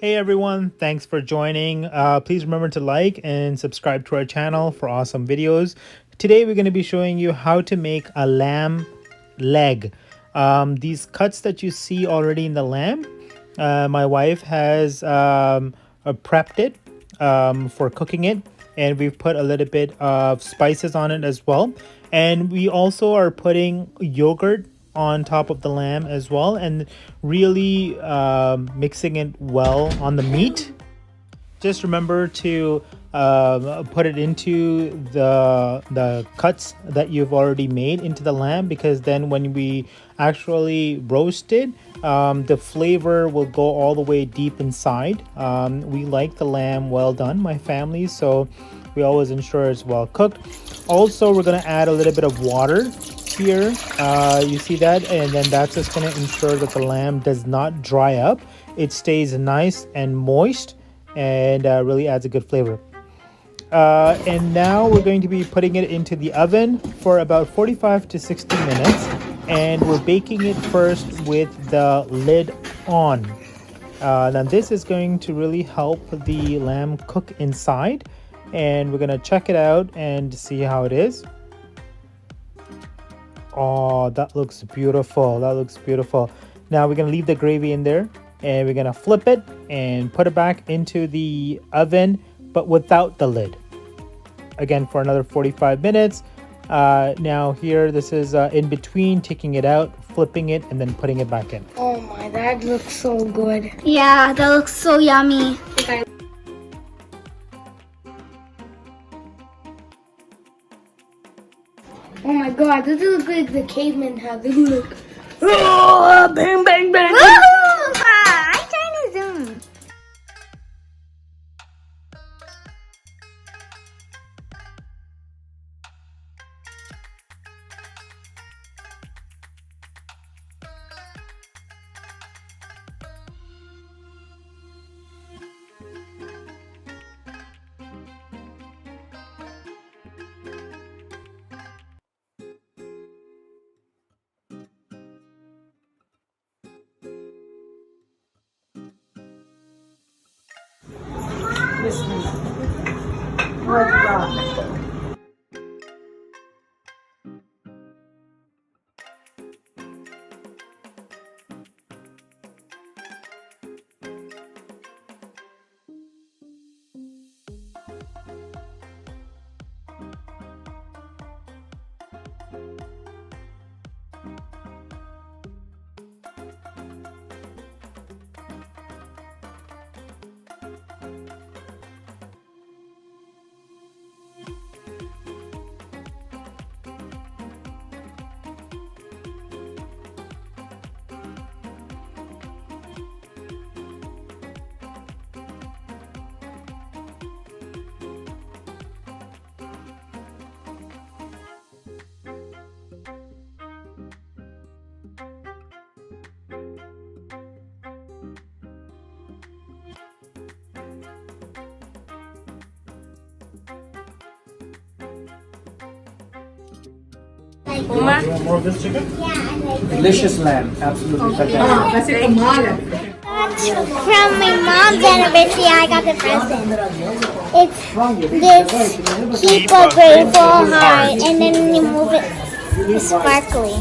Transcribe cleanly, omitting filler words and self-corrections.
Hey everyone, thanks for joining. Please remember to like and subscribe to our channel for awesome videos. Today we're going to be showing you how to make a lamb leg. These cuts that you see already in the lamb, my wife has prepped it for cooking it, and we've put a little bit of spices on it as well. And we also are putting yogurt on top of the lamb as well, and really mixing it well on the meat. Just remember to put it into the cuts that you've already made into the lamb, because then when we actually roast it, the flavor will go all the way deep inside. We like the lamb well done, my family, so we always ensure it's well cooked. Also, we're going to add a little bit of water here. You see that, and then that's just going to ensure that the lamb does not dry up. It stays nice and moist, and really adds a good flavor. And now we're going to be putting it into the oven for about 45 to 60 minutes, and we're baking it first with the lid on. Now this is going to really help the lamb cook inside, and we're going to check it out and see how it is. Oh, that looks beautiful. That looks beautiful. Now we're going to leave the gravy in there, and we're going to flip it and put it back into the oven, but without the lid. Again, for another 45 minutes. Now here, this is in between, taking it out, flipping it, and then putting it back in. Oh my, that looks so good. Yeah, that looks so yummy. Oh my god, this looks like the cavemen have. This look. Oh, bang, bang, bang. I'm trying to zoom. Uma? You want more of this chicken? Delicious lamb, absolutely fantastic. From my mom's anniversary, I got the present. It's this keep a grateful heart, and then you move it sparkly.